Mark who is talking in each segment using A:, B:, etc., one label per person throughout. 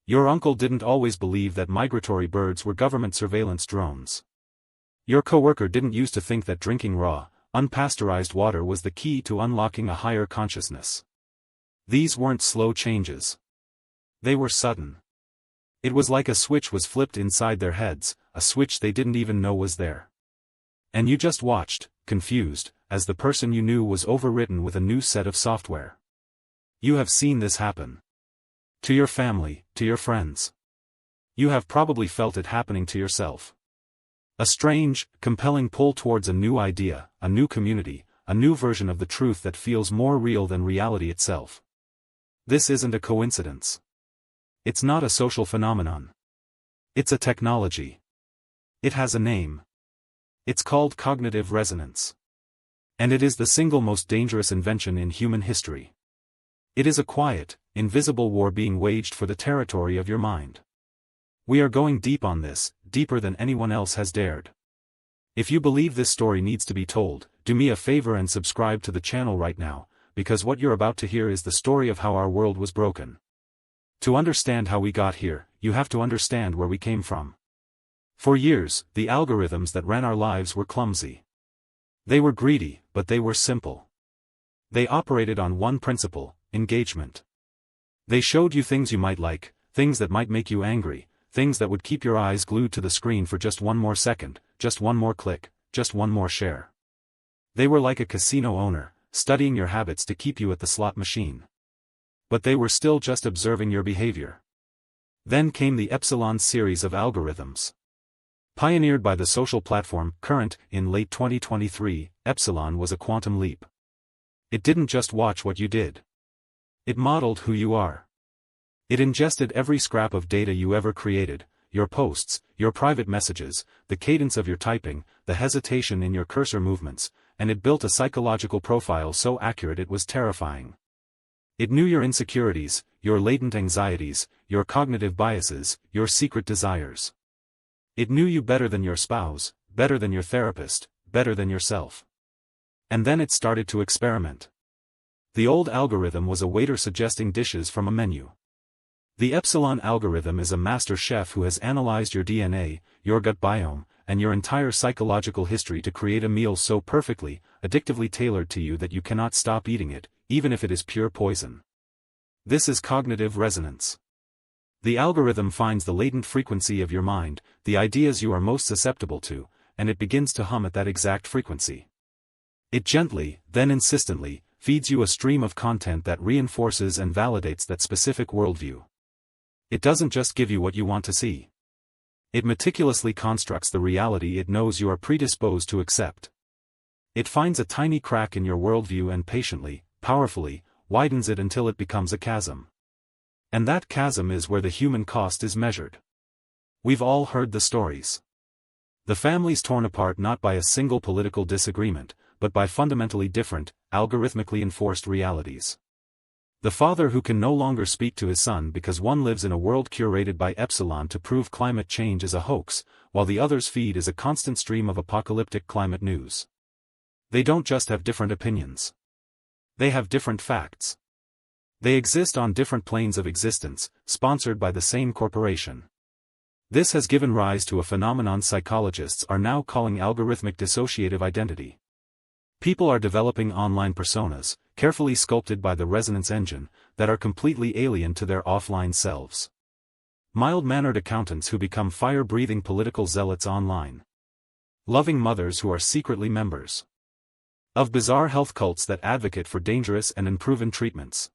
A: Your uncle didn't always believe that migratory birds were government surveillance drones. Your coworker didn't used to think that drinking raw, unpasteurized water was the key to unlocking a higher consciousness. These weren't slow changes. They were sudden. It was like a switch was flipped inside their heads, a switch they didn't even know was there. And you just watched, confused, as the person you knew was overwritten with a new set of software. You have seen this happen. To your family, to your friends. You have probably felt it happening to yourself. A strange, compelling pull towards a new idea, a new community, a new version of the truth that feels more real than reality itself. This isn't a coincidence. It's not a social phenomenon. It's a technology. It has a name. It's called cognitive resonance. And it is the single most dangerous invention in human history. It is a quiet, invisible war being waged for the territory of your mind. We are going deep on this, deeper than anyone else has dared. If you believe this story needs to be told, do me a favor and subscribe to the channel right now, because what you're about to hear is the story of how our world was broken. To understand how we got here, you have to understand where we came from. For years, the algorithms that ran our lives were clumsy. They were greedy, but they were simple. They operated on one principle: engagement. They showed you things you might like, things that might make you angry, things that would keep your eyes glued to the screen for just one more second, just one more click, just one more share. They were like a casino owner, studying your habits to keep you at the slot machine. But they were still just observing your behavior. Then came the Epsilon series of algorithms. Pioneered by the social platform Current in late 2023, Epsilon was a quantum leap. It didn't just watch what you did. It modeled who you are. It ingested every scrap of data you ever created, your posts, your private messages, the cadence of your typing, the hesitation in your cursor movements, and it built a psychological profile so accurate it was terrifying. It knew your insecurities, your latent anxieties, your cognitive biases, your secret desires. It knew you better than your spouse, better than your therapist, better than yourself. And then it started to experiment. The old algorithm was a waiter suggesting dishes from a menu. The Epsilon algorithm is a master chef who has analyzed your DNA, your gut biome, and your entire psychological history to create a meal so perfectly, addictively tailored to you that you cannot stop eating it, even if it is pure poison. This is cognitive resonance. The algorithm finds the latent frequency of your mind, the ideas you are most susceptible to, and it begins to hum at that exact frequency. It gently, then insistently, feeds you a stream of content that reinforces and validates that specific worldview. It doesn't just give you what you want to see. It meticulously constructs the reality it knows you are predisposed to accept. It finds a tiny crack in your worldview and patiently, powerfully, widens it until it becomes a chasm. And that chasm is where the human cost is measured. We've all heard the stories. The families torn apart not by a single political disagreement, but by fundamentally different, algorithmically enforced realities. The father who can no longer speak to his son because one lives in a world curated by Epsilon to prove climate change is a hoax, while the other's feed is a constant stream of apocalyptic climate news. They don't just have different opinions. They have different facts. They exist on different planes of existence, sponsored by the same corporation. This has given rise to a phenomenon psychologists are now calling algorithmic dissociative identity. People are developing online personas, carefully sculpted by the resonance engine, that are completely alien to their offline selves. Mild-mannered accountants who become fire-breathing political zealots online. Loving mothers who are secretly members of bizarre health cults that advocate for dangerous and unproven treatments.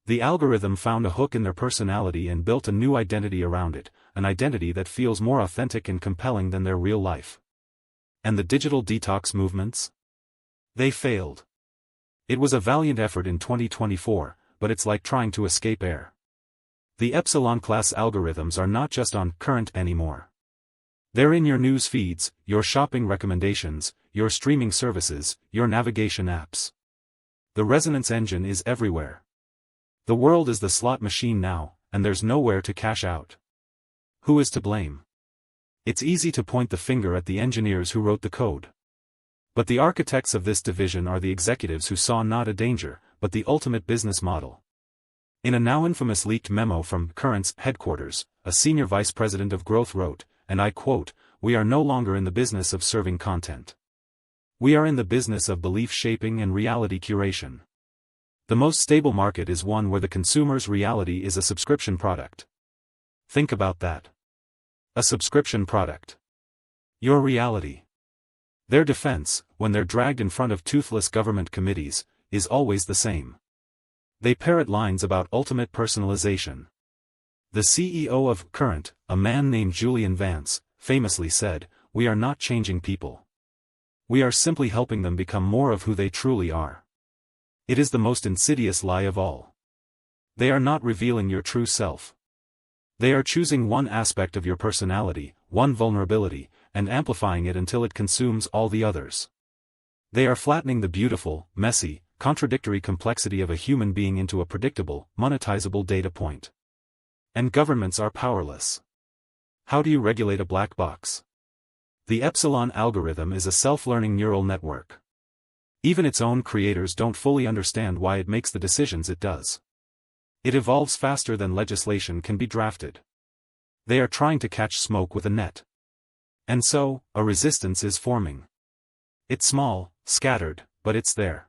A: The algorithm found a hook in their personality and built a new identity around it, an identity that feels more authentic and compelling than their real life. And the digital detox movements? They failed. It was a valiant effort in 2024, but it's like trying to escape air. The Epsilon-class algorithms are not just on Current anymore. They're in your news feeds, your shopping recommendations, your streaming services, your navigation apps. The resonance engine is everywhere. The world is the slot machine now, and there's nowhere to cash out. Who is to blame? It's easy to point the finger at the engineers who wrote the code. But the architects of this division are the executives who saw not a danger, but the ultimate business model. In a now infamous leaked memo from Current's headquarters, a senior vice president of growth wrote, and I quote, "We are no longer in the business of serving content. We are in the business of belief shaping and reality curation. The most stable market is one where the consumer's reality is a subscription product." Think about that. A subscription product. Your reality. Their defense, when they're dragged in front of toothless government committees, is always the same. They parrot lines about ultimate personalization. The CEO of Current, a man named Julian Vance, famously said, "We are not changing people. We are simply helping them become more of who they truly are." It is the most insidious lie of all. They are not revealing your true self. They are choosing one aspect of your personality, one vulnerability, and amplifying it until it consumes all the others. They are flattening the beautiful, messy, contradictory complexity of a human being into a predictable, monetizable data point. And governments are powerless. How do you regulate a black box? The Epsilon algorithm is a self-learning neural network. Even its own creators don't fully understand why it makes the decisions it does. It evolves faster than legislation can be drafted. They are trying to catch smoke with a net. And so, a resistance is forming. It's small, scattered, but it's there.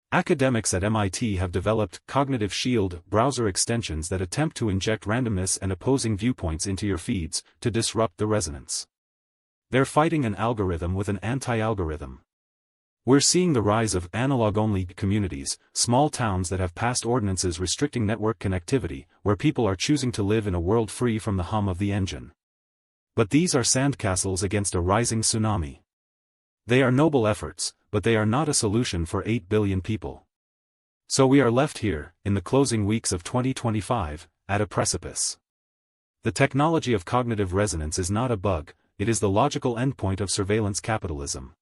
A: Academics at MIT have developed Cognitive Shield browser extensions that attempt to inject randomness and opposing viewpoints into your feeds, to disrupt the resonance. They're fighting an algorithm with an anti-algorithm. We're seeing the rise of analog-only communities, small towns that have passed ordinances restricting network connectivity, where people are choosing to live in a world free from the hum of the engine. But these are sandcastles against a rising tsunami. They are noble efforts, but they are not a solution for 8 billion people. So we are left here, in the closing weeks of 2025, at a precipice. The technology of cognitive resonance is not a bug, it is the logical endpoint of surveillance capitalism.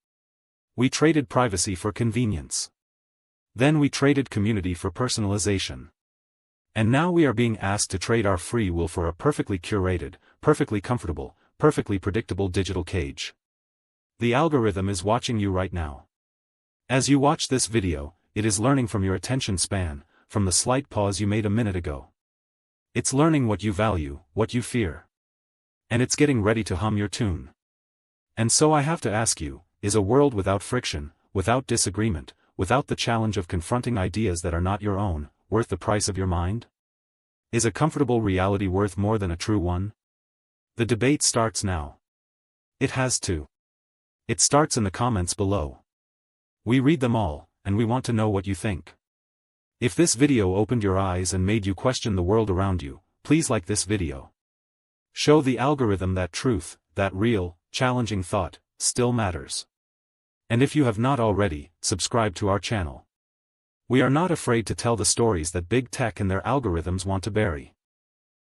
A: We traded privacy for convenience. Then we traded community for personalization. And now we are being asked to trade our free will for a perfectly curated, perfectly comfortable, perfectly predictable digital cage. The algorithm is watching you right now. As you watch this video, it is learning from your attention span, from the slight pause you made a minute ago. It's learning what you value, what you fear. And it's getting ready to hum your tune. And so I have to ask you, is a world without friction, without disagreement, without the challenge of confronting ideas that are not your own, worth the price of your mind? Is a comfortable reality worth more than a true one? The debate starts now. It has to. It starts in the comments below. We read them all, and we want to know what you think. If this video opened your eyes and made you question the world around you, please like this video. Show the algorithm that truth, that real, challenging thought, still matters. And if you have not already, subscribe to our channel. We are not afraid to tell the stories that big tech and their algorithms want to bury.